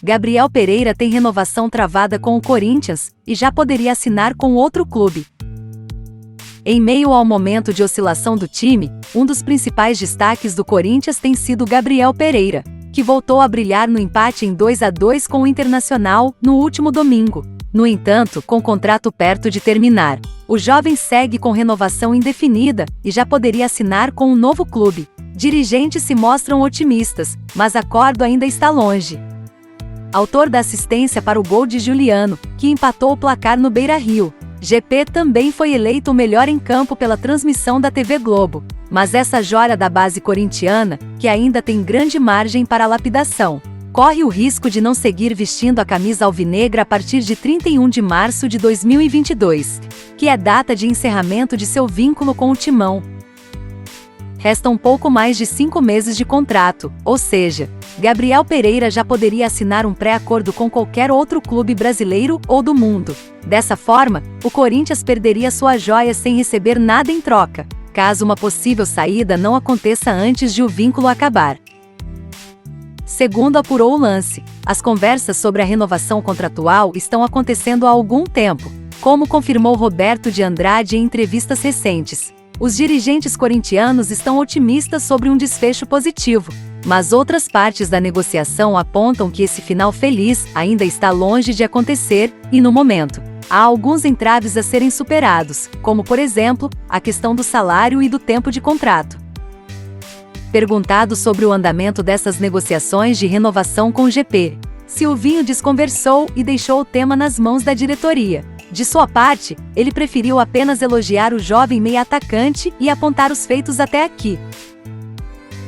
Gabriel Pereira tem renovação travada com o Corinthians e já poderia assinar com outro clube. Em meio ao momento de oscilação do time, um dos principais destaques do Corinthians tem sido Gabriel Pereira, que voltou a brilhar no empate em 2-2 com o Internacional no último domingo. No entanto, com o contrato perto de terminar, o jovem segue com renovação indefinida e já poderia assinar com um novo clube. Dirigentes se mostram otimistas, mas acordo ainda está longe. Autor da assistência para o gol de Juliano, que empatou o placar no Beira-Rio, GP também foi eleito o melhor em campo pela transmissão da TV Globo. Mas essa joia da base corintiana, que ainda tem grande margem para lapidação, corre o risco de não seguir vestindo a camisa alvinegra a partir de 31 de março de 2022, que é data de encerramento de seu vínculo com o Timão. Restam pouco mais de 5 meses de contrato, ou seja, Gabriel Pereira já poderia assinar um pré-acordo com qualquer outro clube brasileiro ou do mundo. Dessa forma, o Corinthians perderia sua joia sem receber nada em troca, caso uma possível saída não aconteça antes de o vínculo acabar. Segundo apurou o Lance, as conversas sobre a renovação contratual estão acontecendo há algum tempo, como confirmou Roberto de Andrade em entrevistas recentes. Os dirigentes corintianos estão otimistas sobre um desfecho positivo, mas outras partes da negociação apontam que esse final feliz ainda está longe de acontecer e, no momento, há alguns entraves a serem superados, como, por exemplo, a questão do salário e do tempo de contrato. Perguntado sobre o andamento dessas negociações de renovação com o GP, Silvinho desconversou e deixou o tema nas mãos da diretoria. De sua parte, ele preferiu apenas elogiar o jovem meia-atacante e apontar os feitos até aqui.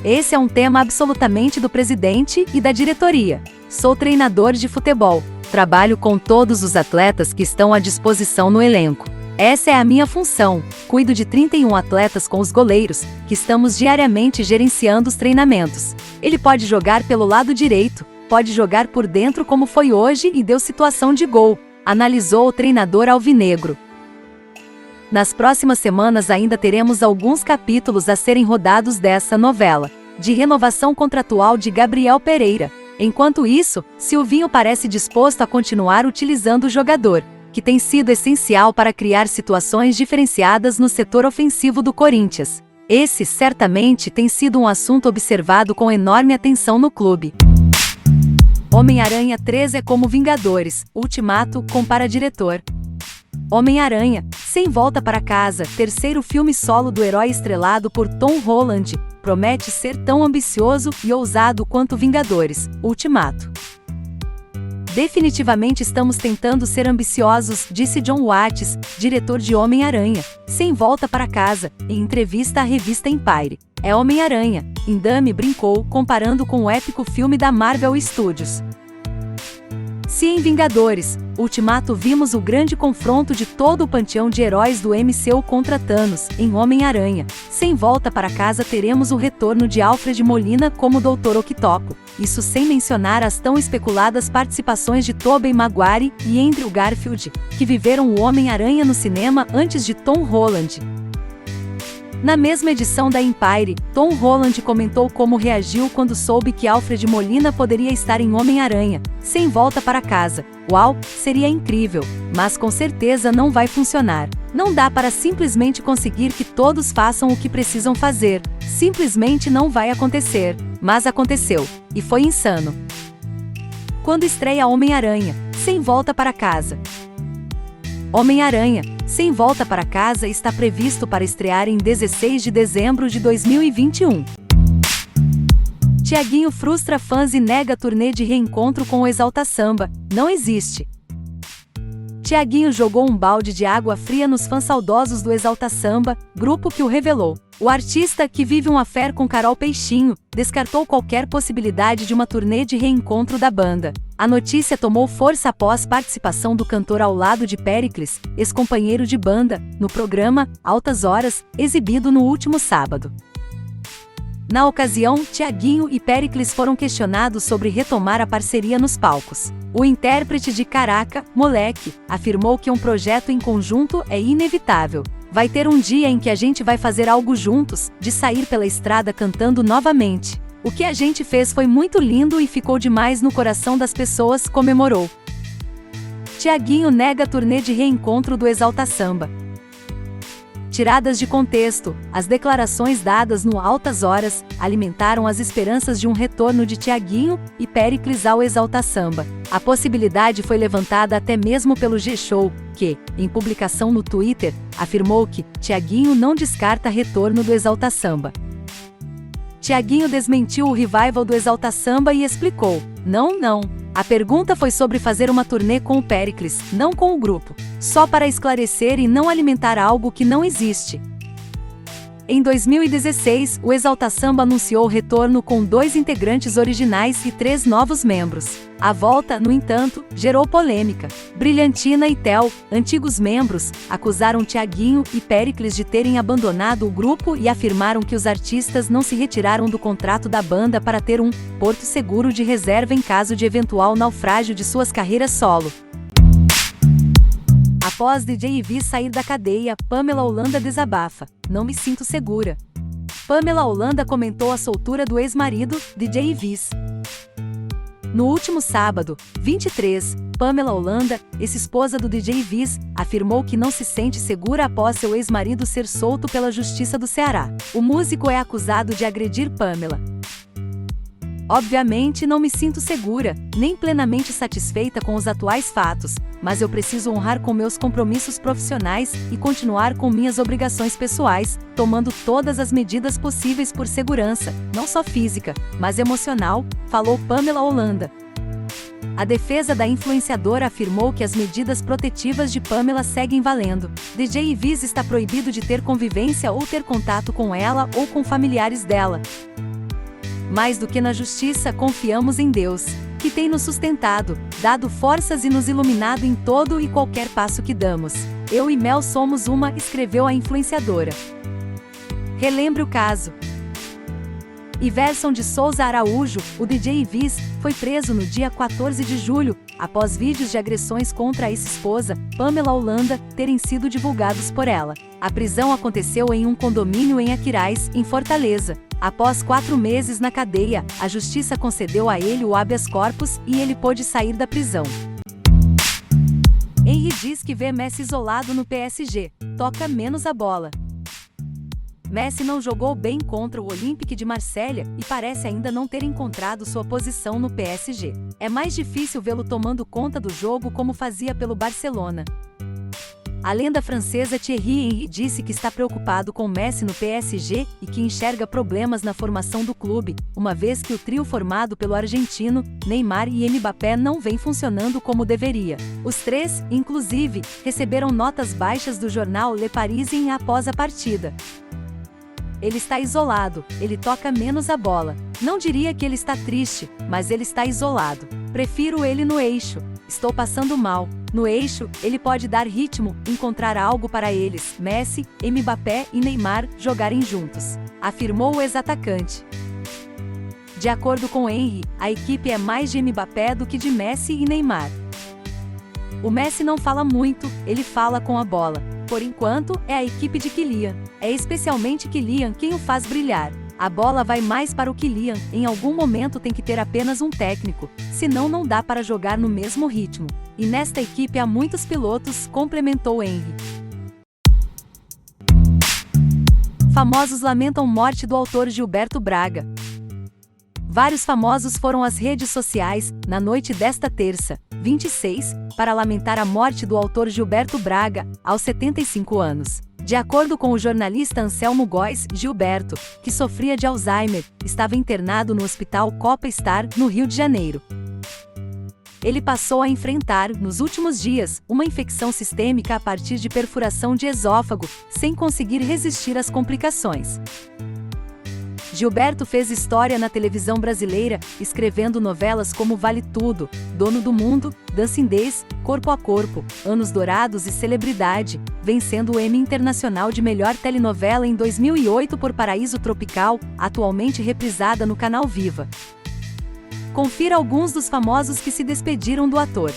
Esse é um tema absolutamente do presidente e da diretoria. Sou treinador de futebol. Trabalho com todos os atletas que estão à disposição no elenco. Essa é a minha função. Cuido de 31 atletas com os goleiros, que estamos diariamente gerenciando os treinamentos. Ele pode jogar pelo lado direito, pode jogar por dentro como foi hoje e deu situação de gol, analisou o treinador alvinegro. Nas próximas semanas ainda teremos alguns capítulos a serem rodados dessa novela de renovação contratual de Gabriel Pereira. Enquanto isso, Silvinho parece disposto a continuar utilizando o jogador, que tem sido essencial para criar situações diferenciadas no setor ofensivo do Corinthians. Esse, certamente, tem sido um assunto observado com enorme atenção no clube. Homem-Aranha 3 é como Vingadores, Ultimato, compara diretor. Homem-Aranha, Sem Volta para Casa, terceiro filme solo do herói estrelado por Tom Holland, promete ser tão ambicioso e ousado quanto Vingadores, Ultimato. Definitivamente estamos tentando ser ambiciosos, disse John Watts, diretor de Homem-Aranha, Sem Volta para Casa, em entrevista à revista Empire. É Homem-Aranha, Indame brincou, comparando com o épico filme da Marvel Studios. Se em Vingadores, Ultimato vimos o grande confronto de todo o panteão de heróis do MCU contra Thanos, em Homem-Aranha, Sem Volta para Casa teremos o retorno de Alfred Molina como Dr. Octopus, isso sem mencionar as tão especuladas participações de Tobey Maguire e Andrew Garfield, que viveram o Homem-Aranha no cinema antes de Tom Holland. Na mesma edição da Empire, Tom Holland comentou como reagiu quando soube que Alfred Molina poderia estar em Homem-Aranha, Sem Volta para Casa. Uau, seria incrível, mas com certeza não vai funcionar. Não dá para simplesmente conseguir que todos façam o que precisam fazer. Simplesmente não vai acontecer. Mas aconteceu, e foi insano. Quando estreia Homem-Aranha, Sem Volta para Casa? Homem-Aranha, Sem Volta para Casa está previsto para estrear em 16 de dezembro de 2021. Thiaguinho frustra fãs e nega turnê de reencontro com o Exalta Samba. Não existe. Thiaguinho jogou um balde de água fria nos fãs saudosos do Exalta Samba, grupo que o revelou. O artista, que vive um affair com Carol Peixinho, descartou qualquer possibilidade de uma turnê de reencontro da banda. A notícia tomou força após participação do cantor ao lado de Péricles, ex-companheiro de banda, no programa Altas Horas, exibido no último sábado. Na ocasião, Thiaguinho e Péricles foram questionados sobre retomar a parceria nos palcos. O intérprete de Caraca, Moleque, afirmou que um projeto em conjunto é inevitável. Vai ter um dia em que a gente vai fazer algo juntos, de sair pela estrada cantando novamente. O que a gente fez foi muito lindo e ficou demais no coração das pessoas, comemorou. Thiaguinho nega turnê de reencontro do Exalta Samba. Tiradas de contexto, as declarações dadas no Altas Horas alimentaram as esperanças de um retorno de Thiaguinho e Péricles ao Exalta Samba. A possibilidade foi levantada até mesmo pelo G-Show, que, em publicação no Twitter, afirmou que Thiaguinho não descarta retorno do Exalta Samba. Thiaguinho desmentiu o revival do Exalta Samba e explicou: Não. A pergunta foi sobre fazer uma turnê com o Péricles, não com o grupo. Só para esclarecer e não alimentar algo que não existe. Em 2016, o Exalta Samba anunciou o retorno com 2 integrantes originais e 3 novos membros. A volta, no entanto, gerou polêmica. Brilhantina e Theo, antigos membros, acusaram Thiaguinho e Péricles de terem abandonado o grupo e afirmaram que os artistas não se retiraram do contrato da banda para ter um porto seguro de reserva em caso de eventual naufrágio de suas carreiras solo. Após DJ Ivi sair da cadeia, Pamela Holanda desabafa: Não me sinto segura. Pamela Holanda comentou a soltura do ex-marido, DJ Ivis. No último sábado, 23, Pamela Holanda, ex-esposa do DJ Ivis, afirmou que não se sente segura após seu ex-marido ser solto pela Justiça do Ceará. O músico é acusado de agredir Pamela. Obviamente não me sinto segura, nem plenamente satisfeita com os atuais fatos, mas eu preciso honrar com meus compromissos profissionais e continuar com minhas obrigações pessoais, tomando todas as medidas possíveis por segurança, não só física, mas emocional, falou Pamela Holanda. A defesa da influenciadora afirmou que as medidas protetivas de Pamela seguem valendo. DJ Ivis está proibido de ter convivência ou ter contato com ela ou com familiares dela. Mais do que na justiça, confiamos em Deus, que tem nos sustentado, dado forças e nos iluminado em todo e qualquer passo que damos. Eu e Mel somos uma, escreveu a influenciadora. Relembre o caso. Iverson de Souza Araújo, o DJ Ivis, foi preso no dia 14 de julho, após vídeos de agressões contra a ex-esposa, Pamela Holanda, terem sido divulgados por ela. A prisão aconteceu em um condomínio em Aquiraz, em Fortaleza. Após 4 meses na cadeia, a justiça concedeu a ele o habeas corpus e ele pôde sair da prisão. Henry diz que vê Messi isolado no PSG, toca menos a bola. Messi não jogou bem contra o Olympique de Marselha e parece ainda não ter encontrado sua posição no PSG. É mais difícil vê-lo tomando conta do jogo como fazia pelo Barcelona. A lenda francesa Thierry Henry disse que está preocupado com Messi no PSG e que enxerga problemas na formação do clube, uma vez que o trio formado pelo argentino, Neymar e Mbappé não vem funcionando como deveria. Os 3, inclusive, receberam notas baixas do jornal Le Parisien após a partida. Ele está isolado, ele toca menos a bola. Não diria que ele está triste, mas ele está isolado. Prefiro ele no eixo. Estou passando mal. No eixo, ele pode dar ritmo, encontrar algo para eles, Messi, Mbappé e Neymar, jogarem juntos, afirmou o ex-atacante. De acordo com Henry, a equipe é mais de Mbappé do que de Messi e Neymar. O Messi não fala muito, ele fala com a bola. Por enquanto, é a equipe de Kylian. É especialmente Kylian quem o faz brilhar. A bola vai mais para o Kylian, em algum momento tem que ter apenas um técnico, senão não dá para jogar no mesmo ritmo. E nesta equipe há muitos pilotos, complementou Henry. Famosos lamentam morte do autor Gilberto Braga. Vários famosos foram às redes sociais, na noite desta terça, 26, para lamentar a morte do autor Gilberto Braga, aos 75 anos. De acordo com o jornalista Anselmo Góes, Gilberto, que sofria de Alzheimer, estava internado no Hospital Copa Star, no Rio de Janeiro. Ele passou a enfrentar, nos últimos dias, uma infecção sistêmica a partir de perfuração de esôfago, sem conseguir resistir às complicações. Gilberto fez história na televisão brasileira, escrevendo novelas como Vale Tudo, Dono do Mundo, Dancindês, Corpo a Corpo, Anos Dourados e Celebridade, vencendo o Emmy Internacional de Melhor Telenovela em 2008 por Paraíso Tropical, atualmente reprisada no canal Viva. Confira alguns dos famosos que se despediram do ator.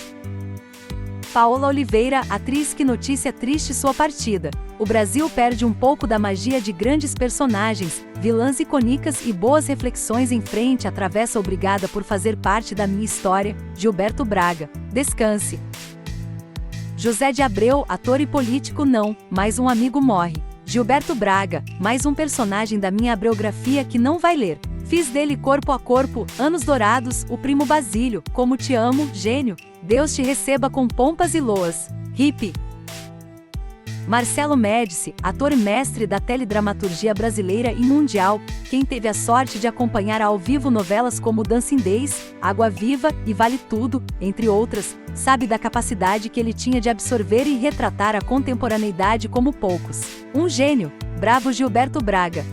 Paola Oliveira, atriz. Que notícia triste sua partida. O Brasil perde um pouco da magia de grandes personagens, vilãs icônicas e boas reflexões em frente à travessa. Obrigada por fazer parte da minha história, Gilberto Braga. Descanse. José de Abreu, ator e político. Não, mais um amigo morre. Gilberto Braga, mais um personagem da minha biografia que não vai ler. Fiz dele corpo a corpo, anos dourados, o primo Basílio. Como te amo, gênio. Deus te receba com pompas e loas. Hippie. Marcelo Médici, ator e mestre da teledramaturgia brasileira e mundial, quem teve a sorte de acompanhar ao vivo novelas como Dancing Days, Água Viva e Vale Tudo, entre outras, sabe da capacidade que ele tinha de absorver e retratar a contemporaneidade como poucos. Um gênio. Bravo Gilberto Braga.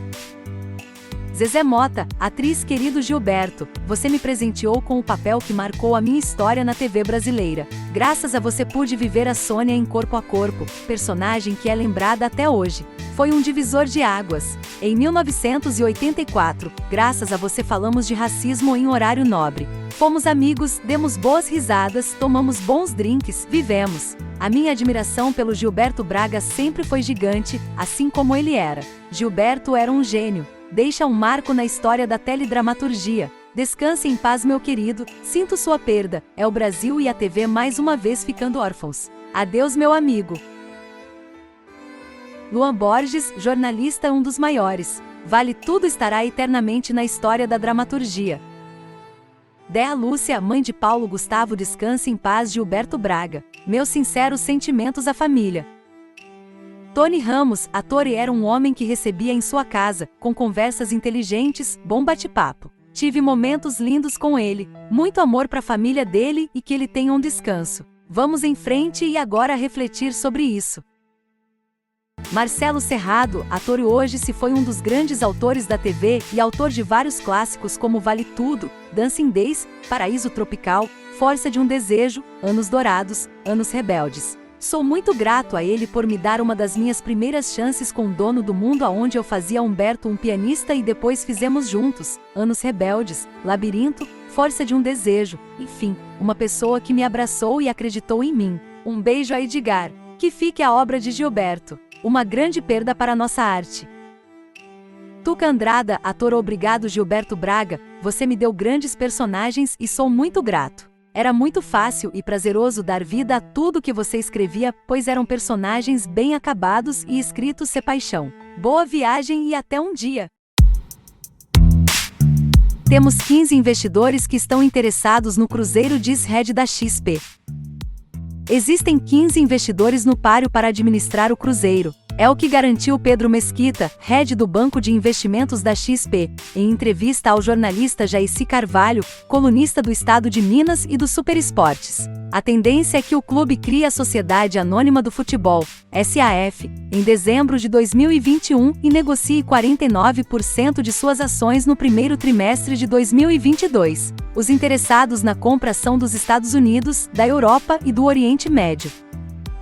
Zezé Mota, atriz. Querido Gilberto, você me presenteou com o papel que marcou a minha história na TV brasileira. Graças a você pude viver a Sônia em Corpo a Corpo, personagem que é lembrada até hoje. Foi um divisor de águas. Em 1984, graças a você falamos de racismo em horário nobre. Fomos amigos, demos boas risadas, tomamos bons drinks, vivemos. A minha admiração pelo Gilberto Braga sempre foi gigante, assim como ele era. Gilberto era um gênio. Deixa um marco na história da teledramaturgia. Descanse em paz, meu querido. Sinto sua perda. É o Brasil e a TV mais uma vez ficando órfãos. Adeus, meu amigo. Luan Borges, jornalista, um dos maiores. Vale Tudo estará eternamente na história da dramaturgia. Dea Lúcia, mãe de Paulo Gustavo. Descanse em paz, Gilberto Braga. Meus sinceros sentimentos à família. Tony Ramos, ator e era um homem que recebia em sua casa, com conversas inteligentes, bom bate-papo. Tive momentos lindos com ele, muito amor para a família dele e que ele tenha um descanso. Vamos em frente e agora refletir sobre isso. Marcelo Serrado, ator e hoje se foi um dos grandes autores da TV e autor de vários clássicos como Vale Tudo, Dancing Days, Paraíso Tropical, Força de um Desejo, Anos Dourados, Anos Rebeldes. Sou muito grato a ele por me dar uma das minhas primeiras chances com o Dono do Mundo, aonde eu fazia Humberto, um pianista, e depois fizemos juntos Anos Rebeldes, Labirinto, Força de um Desejo, enfim, uma pessoa que me abraçou e acreditou em mim. Um beijo a Edgar. Que fique a obra de Gilberto. Uma grande perda para nossa arte. Tuca Andrada, ator. Obrigado, Gilberto Braga, você me deu grandes personagens e sou muito grato. Era muito fácil e prazeroso dar vida a tudo que você escrevia, pois eram personagens bem acabados e escritos sem paixão. Boa viagem e até um dia! Temos 15 investidores que estão interessados no Cruzeiro, diz head da XP. Existem 15 investidores no páreo para administrar o Cruzeiro. É o que garantiu Pedro Mesquita, head do Banco de Investimentos da XP, em entrevista ao jornalista Jaicy Carvalho, colunista do Estado de Minas e do Super Esportes. A tendência é que o clube crie a Sociedade Anônima do Futebol, SAF, em dezembro de 2021 e negocie 49% de suas ações no primeiro trimestre de 2022. Os interessados na compra são dos Estados Unidos, da Europa e do Oriente Médio.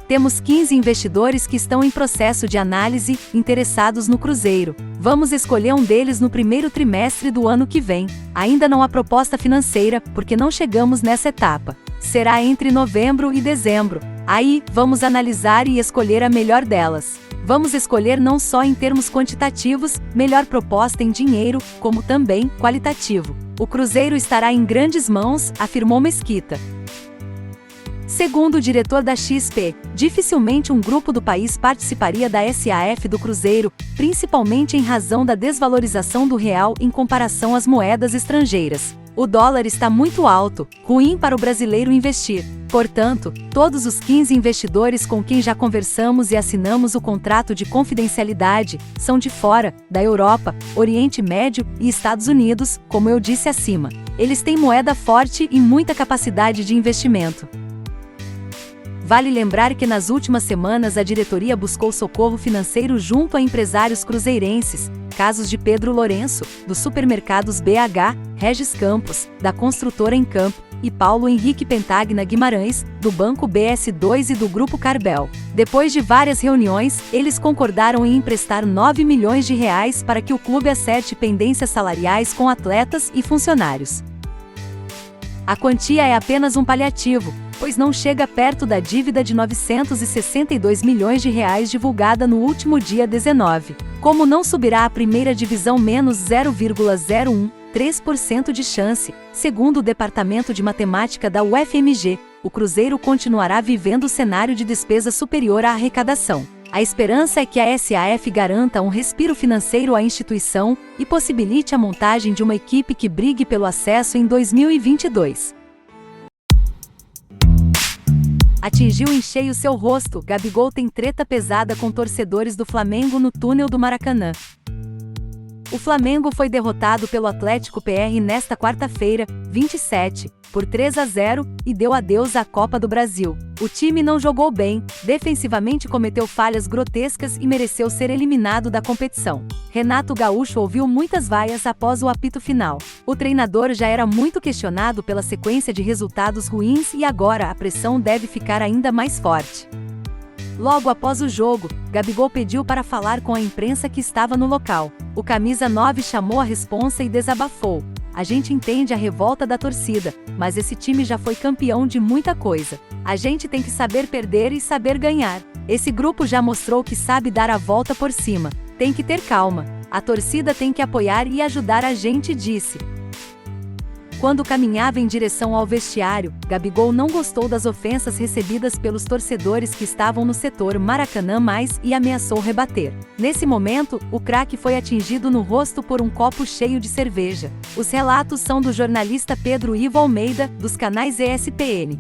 Temos 15 investidores que estão em processo de análise, interessados no Cruzeiro. Vamos escolher um deles no primeiro trimestre do ano que vem. Ainda não há proposta financeira, porque não chegamos nessa etapa. Será entre novembro e dezembro. Aí, vamos analisar e escolher a melhor delas. Vamos escolher não só em termos quantitativos, melhor proposta em dinheiro, como também qualitativo. O Cruzeiro estará em grandes mãos, afirmou Mesquita. Segundo o diretor da XP, dificilmente um grupo do país participaria da SAF do Cruzeiro, principalmente em razão da desvalorização do real em comparação às moedas estrangeiras. O dólar está muito alto, ruim para o brasileiro investir. Portanto, todos os 15 investidores com quem já conversamos e assinamos o contrato de confidencialidade são de fora, da Europa, Oriente Médio e Estados Unidos, como eu disse acima. Eles têm moeda forte e muita capacidade de investimento. Vale lembrar que nas últimas semanas a diretoria buscou socorro financeiro junto a empresários cruzeirenses, casos de Pedro Lourenço, dos supermercados BH, Regis Campos, da construtora Encamp, e Paulo Henrique Pentagna Guimarães, do Banco BS2 e do Grupo Carbel. Depois de várias reuniões, eles concordaram em emprestar R$9 milhões para que o clube acerte pendências salariais com atletas e funcionários. A quantia é apenas um paliativo, pois não chega perto da dívida de 962 milhões de reais divulgada no último dia 19. Como não subirá à primeira divisão, menos 0,013% de chance, segundo o Departamento de Matemática da UFMG, o Cruzeiro continuará vivendo o cenário de despesa superior à arrecadação. A esperança é que a SAF garanta um respiro financeiro à instituição e possibilite a montagem de uma equipe que brigue pelo acesso em 2022. Atingiu em cheio seu rosto. Gabigol tem treta pesada com torcedores do Flamengo no túnel do Maracanã. O Flamengo foi derrotado pelo Atlético PR nesta quarta-feira, 27, por 3-0, e deu adeus à Copa do Brasil. O time não jogou bem, defensivamente cometeu falhas grotescas e mereceu ser eliminado da competição. Renato Gaúcho ouviu muitas vaias após o apito final. O treinador já era muito questionado pela sequência de resultados ruins e agora a pressão deve ficar ainda mais forte. Logo após o jogo, Gabigol pediu para falar com a imprensa que estava no local. O camisa 9 chamou a responsa e desabafou: "A gente entende a revolta da torcida, mas esse time já foi campeão de muita coisa. A gente tem que saber perder e saber ganhar. Esse grupo já mostrou que sabe dar a volta por cima. Tem que ter calma. A torcida tem que apoiar e ajudar a gente", disse. Quando caminhava em direção ao vestiário, Gabigol não gostou das ofensas recebidas pelos torcedores que estavam no setor Maracanã mais e ameaçou rebater. Nesse momento, o craque foi atingido no rosto por um copo cheio de cerveja. Os relatos são do jornalista Pedro Ivo Almeida, dos canais ESPN.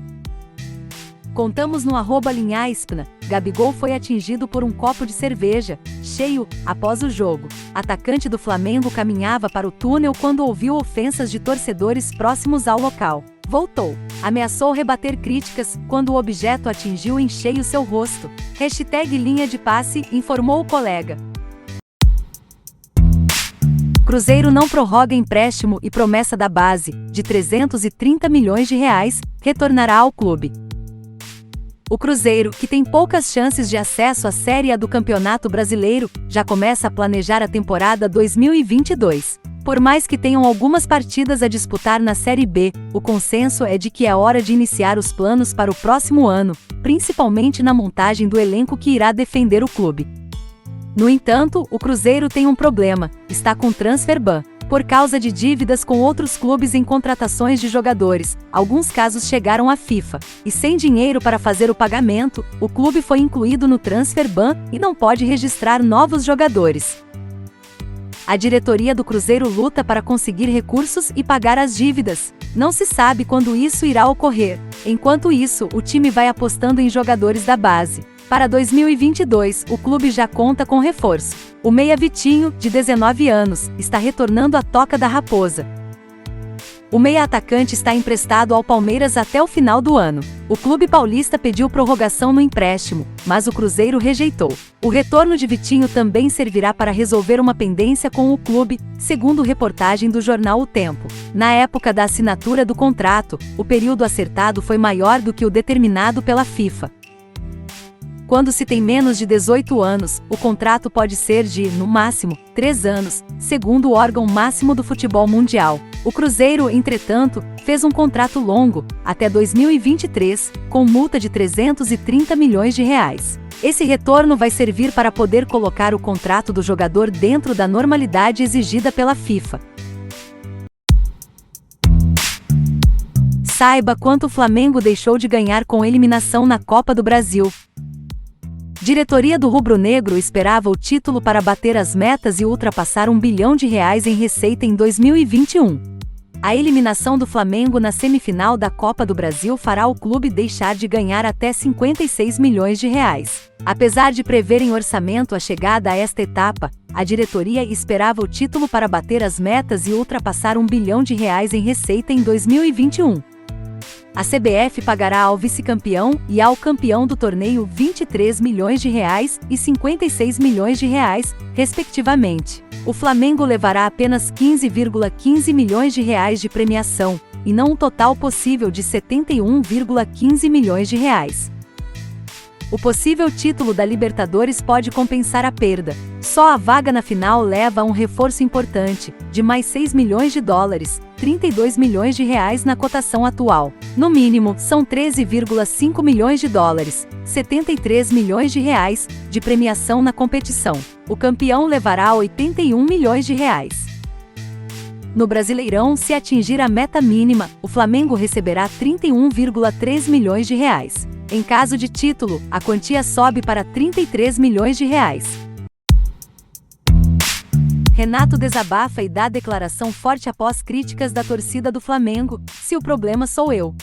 Contamos no @linhaespna. Gabigol foi atingido por um copo de cerveja, cheio, após o jogo. Atacante do Flamengo caminhava para o túnel quando ouviu ofensas de torcedores próximos ao local. Voltou. Ameaçou rebater críticas, quando o objeto atingiu em cheio seu rosto. #linha de passe, informou o colega. Cruzeiro não prorroga empréstimo e promessa da base, de 330 milhões de reais, retornará ao clube. O Cruzeiro, que tem poucas chances de acesso à Série A do Campeonato Brasileiro, já começa a planejar a temporada 2022. Por mais que tenham algumas partidas a disputar na Série B, o consenso é de que é hora de iniciar os planos para o próximo ano, principalmente na montagem do elenco que irá defender o clube. No entanto, o Cruzeiro tem um problema: está com transfer ban. Por causa de dívidas com outros clubes em contratações de jogadores, alguns casos chegaram à FIFA, e sem dinheiro para fazer o pagamento, o clube foi incluído no transfer ban e não pode registrar novos jogadores. A diretoria do Cruzeiro luta para conseguir recursos e pagar as dívidas. Não se sabe quando isso irá ocorrer. Enquanto isso, o time vai apostando em jogadores da base. Para 2022, o clube já conta com reforço. O meia Vitinho, de 19 anos, está retornando à Toca da Raposa. O meia-atacante está emprestado ao Palmeiras até o final do ano. O clube paulista pediu prorrogação no empréstimo, mas o Cruzeiro rejeitou. O retorno de Vitinho também servirá para resolver uma pendência com o clube, segundo reportagem do jornal O Tempo. Na época da assinatura do contrato, o período acertado foi maior do que o determinado pela FIFA. Quando se tem menos de 18 anos, o contrato pode ser de, no máximo, 3 anos, segundo o órgão máximo do futebol mundial. O Cruzeiro, entretanto, fez um contrato longo, até 2023, com multa de 330 milhões de reais. Esse retorno vai servir para poder colocar o contrato do jogador dentro da normalidade exigida pela FIFA. Saiba quanto o Flamengo deixou de ganhar com eliminação na Copa do Brasil. Diretoria do rubro-negro esperava o título para bater as metas e ultrapassar R$1 bilhão em receita em 2021. A eliminação do Flamengo na semifinal da Copa do Brasil fará o clube deixar de ganhar até R$56 milhões. Apesar de prever em orçamento a chegada a esta etapa, a diretoria esperava o título para bater as metas e ultrapassar R$1 bilhão em receita em 2021. A CBF pagará ao vice-campeão e ao campeão do torneio R$23 milhões e R$56 milhões, respectivamente. O Flamengo levará apenas R$15,15 milhões de premiação, e não um total possível de R$71,15 milhões. O possível título da Libertadores pode compensar a perda. Só a vaga na final leva a um reforço importante, de mais 6 milhões de dólares, 32 milhões de reais na cotação atual. No mínimo, são 13,5 milhões de dólares, 73 milhões de reais, de premiação na competição. O campeão levará 81 milhões de reais. No Brasileirão, se atingir a meta mínima, o Flamengo receberá 31,3 milhões de reais. Em caso de título, a quantia sobe para 33 milhões de reais. Renato desabafa e dá declaração forte após críticas da torcida do Flamengo: "Se o problema sou eu".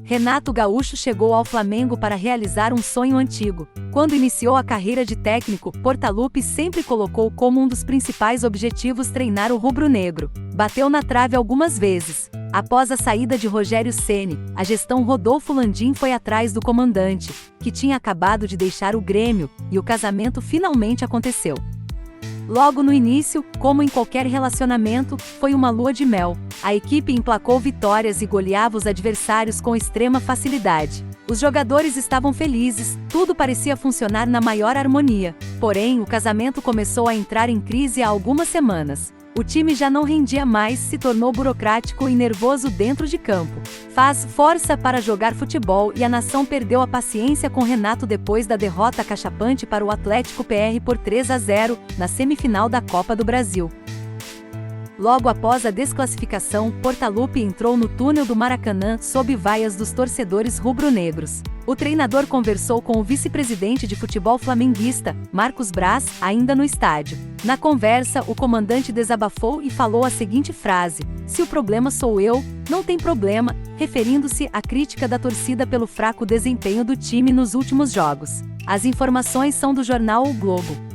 Renato Gaúcho chegou ao Flamengo para realizar um sonho antigo. Quando iniciou a carreira de técnico, Portaluppi sempre colocou como um dos principais objetivos treinar o rubro-negro. Bateu na trave algumas vezes. Após a saída de Rogério Ceni, a gestão Rodolfo Landim foi atrás do comandante, que tinha acabado de deixar o Grêmio, e o casamento finalmente aconteceu. Logo no início, como em qualquer relacionamento, foi uma lua de mel. A equipe emplacou vitórias e goleava os adversários com extrema facilidade. Os jogadores estavam felizes, tudo parecia funcionar na maior harmonia. Porém, o casamento começou a entrar em crise há algumas semanas. O time já não rendia mais, se tornou burocrático e nervoso dentro de campo. Faz força para jogar futebol e a nação perdeu a paciência com Renato depois da derrota cachapante para o Atlético PR por 3-0, na semifinal da Copa do Brasil. Logo após a desclassificação, Portaluppi entrou no túnel do Maracanã sob vaias dos torcedores rubro-negros. O treinador conversou com o vice-presidente de futebol flamenguista, Marcos Braz, ainda no estádio. Na conversa, o comandante desabafou e falou a seguinte frase: "Se o problema sou eu, não tem problema", referindo-se à crítica da torcida pelo fraco desempenho do time nos últimos jogos. As informações são do jornal O Globo.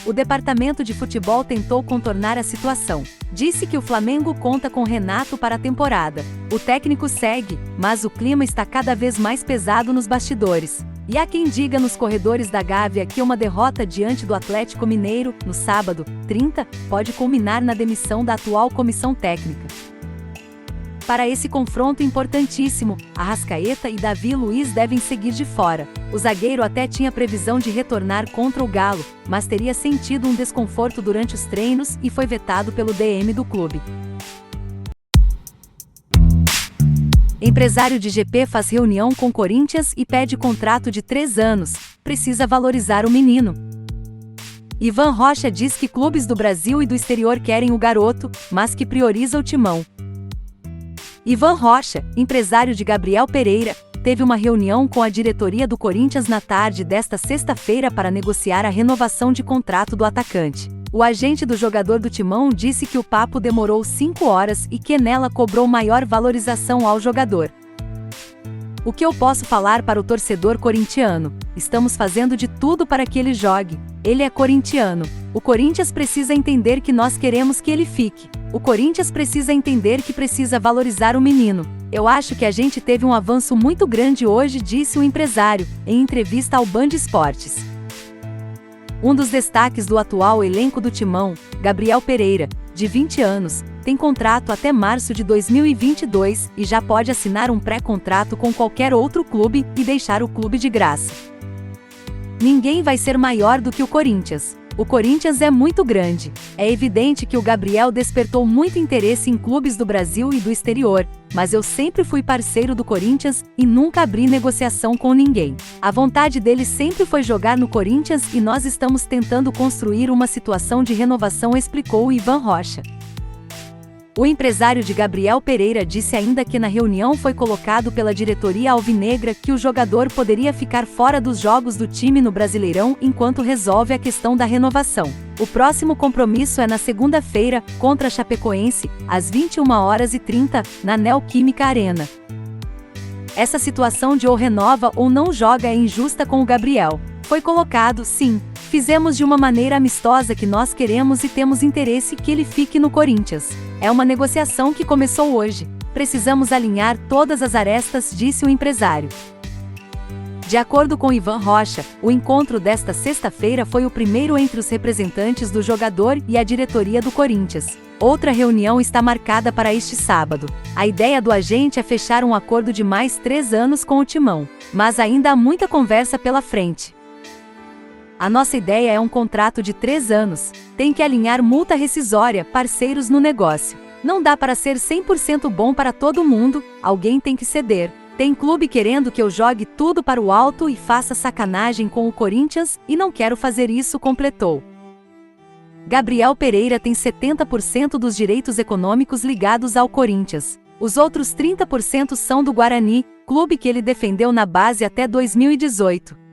O departamento de futebol tentou contornar a situação. Disse que o Flamengo conta com Renato para a temporada. O técnico segue, mas o clima está cada vez mais pesado nos bastidores. E há quem diga nos corredores da Gávea que uma derrota diante do Atlético Mineiro, no sábado, 30, pode culminar na demissão da atual comissão técnica. Para esse confronto importantíssimo, Arrascaeta e Davi Luiz devem seguir de fora. O zagueiro até tinha previsão de retornar contra o Galo, mas teria sentido um desconforto durante os treinos e foi vetado pelo DM do clube. Empresário de GP faz reunião com Corinthians e pede contrato de 3 anos. Precisa valorizar o menino. Ivan Rocha diz que clubes do Brasil e do exterior querem o garoto, mas que prioriza o Timão. Ivan Rocha, empresário de Gabriel Pereira, teve uma reunião com a diretoria do Corinthians na tarde desta sexta-feira para negociar a renovação de contrato do atacante. O agente do jogador do Timão disse que o papo demorou 5 horas e que nela cobrou maior valorização ao jogador. "O que eu posso falar para o torcedor corintiano? Estamos fazendo de tudo para que ele jogue. Ele é corintiano. O Corinthians precisa entender que nós queremos que ele fique. O Corinthians precisa entender que precisa valorizar o menino. Eu acho que a gente teve um avanço muito grande hoje", disse o empresário, em entrevista ao Band Esportes. Um dos destaques do atual elenco do Timão, Gabriel Pereira, de 20 anos, tem contrato até março de 2022 e já pode assinar um pré-contrato com qualquer outro clube e deixar o clube de graça. "Ninguém vai ser maior do que o Corinthians. O Corinthians é muito grande. É evidente que o Gabriel despertou muito interesse em clubes do Brasil e do exterior, mas eu sempre fui parceiro do Corinthians e nunca abri negociação com ninguém. A vontade dele sempre foi jogar no Corinthians e nós estamos tentando construir uma situação de renovação", explicou o Ivan Rocha. O empresário de Gabriel Pereira disse ainda que na reunião foi colocado pela diretoria alvinegra que o jogador poderia ficar fora dos jogos do time no Brasileirão enquanto resolve a questão da renovação. O próximo compromisso é na segunda-feira, contra a Chapecoense, às 21h30, na Neoquímica Arena. Essa situação de ou renova ou não joga é injusta com o Gabriel. Foi colocado, sim. Fizemos de uma maneira amistosa que nós queremos e temos interesse que ele fique no Corinthians. É uma negociação que começou hoje. Precisamos alinhar todas as arestas, disse o empresário. De acordo com Ivan Rocha, o encontro desta sexta-feira foi o primeiro entre os representantes do jogador e a diretoria do Corinthians. Outra reunião está marcada para este sábado. A ideia do agente é fechar um acordo de mais 3 anos com o Timão, mas ainda há muita conversa pela frente. A nossa ideia é um contrato de 3 anos, tem que alinhar multa rescisória, parceiros no negócio. Não dá para ser 100% bom para todo mundo, alguém tem que ceder. Tem clube querendo que eu jogue tudo para o alto e faça sacanagem com o Corinthians, e não quero fazer isso, completou. Gabriel Pereira tem 70% dos direitos econômicos ligados ao Corinthians. Os outros 30% são do Guarani, clube que ele defendeu na base até 2018.